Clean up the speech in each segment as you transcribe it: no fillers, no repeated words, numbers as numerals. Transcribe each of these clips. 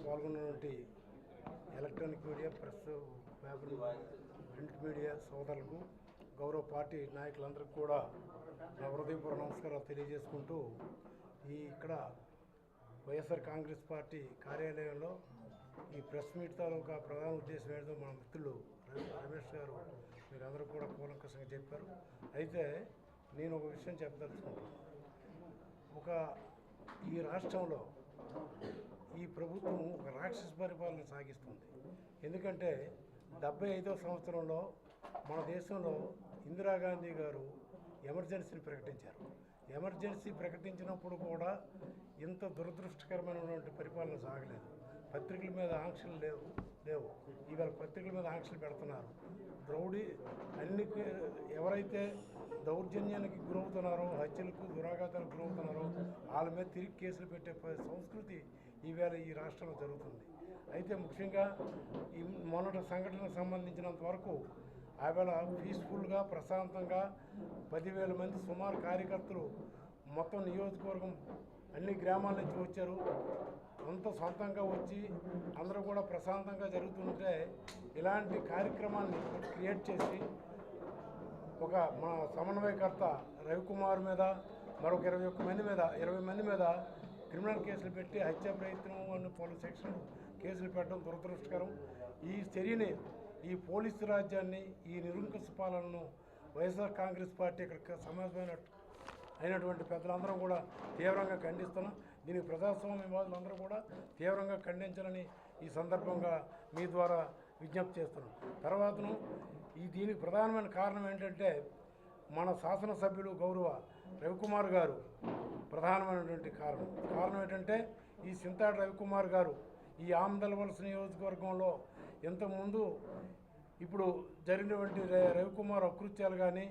పాల్గొన్నటువంటి electronic media, press, paper, print media సోదరులకు, గౌరవ పార్టీ నాయకులందరికీ కూడా నా హృదయపూర్వక నమస్కారాలు తెలియజేసుకుంటూ ఇక్కడ వైఎస్ఆర్ కాంగ్రెస్ పార్టీ కార్యాలయంలో ఈ ప్రెస్ మీట్ తాలూకా ప్రధాన ఉద్దేశం ఏంటో మన మిత్రులు రమేష్ గారు మీరందరూ కూడా కూలంకషంగా చెప్పారు. అయితే నేను ఒక విషయం చెప్పదలుచుకుంటాను. ఈ రాష్ట్రంలో ఈ ప్రభుత్వం ఒక రాక్షస పరిపాలన సాగిస్తుంది. ఎందుకంటే 75వ సంవత్సరంలో మన దేశంలో ఇందిరాగాంధీ గారు ఎమర్జెన్సీని ప్రకటించారు. ఎమర్జెన్సీ ప్రకటించినప్పుడు కూడా ఇంత దురదృష్టకరమైనటువంటి పరిపాలన సాగలేదు. పత్రికల మీద ఆంక్షలు లేవు. ఇవాళ పత్రికల మీద ఆంక్షలు పెడుతున్నారు. ఎవరైతే దౌర్జన్యానికి గురవుతున్నారో, హత్యలకు, దురాఘాతాలకు గురవుతున్నారో వాళ్ళ మీద తిరిగి కేసులు పెట్టే సంస్కృతి ఈవేళ ఈ రాష్ట్రంలో జరుగుతుంది. అయితే ముఖ్యంగా ఈ మొన్నటి సంఘటనకు సంబంధించినంత వరకు ఆవేళ పీస్ఫుల్గా, ప్రశాంతంగా 10,000 మంది సుమారు కార్యకర్తలు మొత్తం నియోజకవర్గం అన్ని గ్రామాల నుంచి వచ్చారు. అంత సొంతంగా వచ్చి అందరూ కూడా ప్రశాంతంగా జరుగుతుంటే ఇలాంటి కార్యక్రమాన్ని క్రియేట్ చేసి మన సమన్వయకర్త రవికుమార్ మీద మరొక 20 మంది మీద క్రిమినల్ కేసులు పెట్టి హత్య ప్రయత్నం అన్న పలు సెక్షన్లు కేసులు పెట్టడం దురదృష్టకరం. ఈ చర్యని, ఈ పోలీసు రాజ్యాన్ని, ఈ నిరంకుశ పాలనను వైఎస్ఆర్ కాంగ్రెస్ పార్టీ ఇక్కడ అయినటువంటి పెద్దలందరం కూడా తీవ్రంగా ఖండిస్తున్నాం. దీనికి ప్రజాస్వామ్యవాదులందరూ కూడా తీవ్రంగా ఖండించాలని ఈ సందర్భంగా మీ ద్వారా విజ్ఞప్తి చేస్తున్నాం. తర్వాతను దీనికి ప్రధానమైన కారణం ఏంటంటే మన శాసనసభ్యులు గౌరవ రవికుమార్ గారు ప్రధానమైనటువంటి కారణం ఏంటంటే ఈ సింతాడి రవికుమార్ గారు ఈ ఆమదలవలస నియోజకవర్గంలో ఇంతకుముందు ఇప్పుడు జరిగినటువంటి రవికుమార్ అకృత్యాలు కానీ,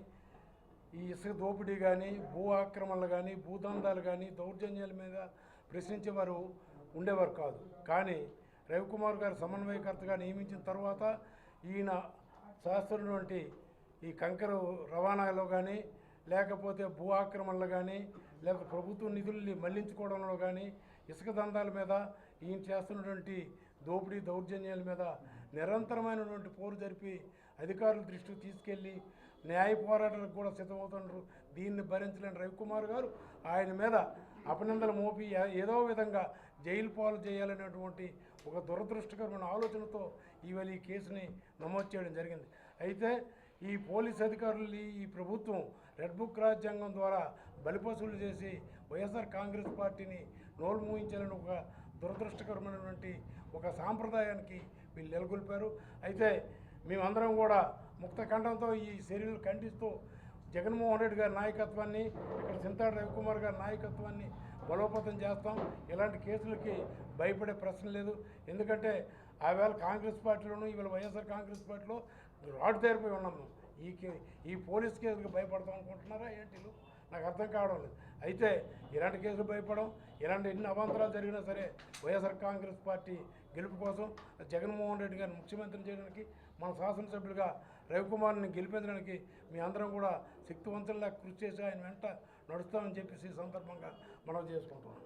ఈ ఇసుక దోపిడీ కానీ, భూ ఆక్రమణలు కానీ, భూదందాలు కానీ, దౌర్జన్యాల మీద ప్రశ్నించేవారు ఉండేవారు కాదు. కానీ రవికుమార్ గారు సమన్వయకర్తగా నియమించిన తర్వాత ఈయన చేస్తున్నటువంటి ఈ కంకర రవాణాలో కానీ, లేకపోతే భూ ఆక్రమణలు కానీ, లేకపోతే ప్రభుత్వ నిధుల్ని మళ్లించుకోవడంలో కానీ, ఇసుక దందాల మీద ఈయన చేస్తున్నటువంటి దోపిడీ దౌర్జన్యాల మీద నిరంతరమైనటువంటి పోరు జరిపి అధికారుల దృష్టికి తీసుకెళ్ళి న్యాయ పోరాటాలకు కూడా సిద్ధమవుతున్నారు. దీన్ని భరించలేని రవికుమార్ గారు ఆయన మీద అపనిందలు మోపి ఏదో విధంగా జైలు పాలు చేయాలనేటువంటి ఒక దురదృష్టకరమైన ఆలోచనతో ఇవాళ ఈ కేసుని నమోదు చేయడం జరిగింది. అయితే ఈ పోలీస్ అధికారులు, ఈ ప్రభుత్వం రెడ్ బుక్ రాజ్యాంగం ద్వారా బలిపశువులు చేసి వైఎస్ఆర్ కాంగ్రెస్ పార్టీని నోలు మూయించాలని ఒక దురదృష్టకరమైనటువంటి ఒక సాంప్రదాయానికి వీళ్ళు నెలకొల్పారు. అయితే మేమందరం కూడా ముక్త కంఠంతో ఈ చర్యలు ఖండిస్తూ జగన్మోహన్ రెడ్డి గారి నాయకత్వాన్ని, ఇక్కడ సింతాడి రవికుమార్ గారి నాయకత్వాన్ని బలోపేతం చేస్తాం. ఇలాంటి కేసులకి భయపడే ప్రశ్న లేదు. ఎందుకంటే ఆవేళ కాంగ్రెస్ పార్టీలోనూ ఇవాళ వైఎస్ఆర్ కాంగ్రెస్ పార్టీలో రాడ్ తేరిపోయి ఉన్నాము. ఈ పోలీస్ కేసులకు భయపడతాం అనుకుంటున్నారా ఏంటి? నాకు అర్థం కావడం లేదు. అయితే ఇలాంటి కేసులు భయపడడం, ఇలాంటి ఎన్ని అవాంతరాలు జరిగినా సరే వైఎస్ఆర్ కాంగ్రెస్ పార్టీ గెలుపు కోసం జగన్మోహన్ రెడ్డి గారిని ముఖ్యమంత్రిని చేయడానికి, మన శాసనసభ్యులుగా రవికుమార్ని గెలిపించడానికి మీ అందరం కూడా శక్తివంతుల్లా కృషి చేసి ఆయన వెంట నడుస్తామని చెప్పేసి ఈ సందర్భంగా మనం చేసుకుంటున్నాం.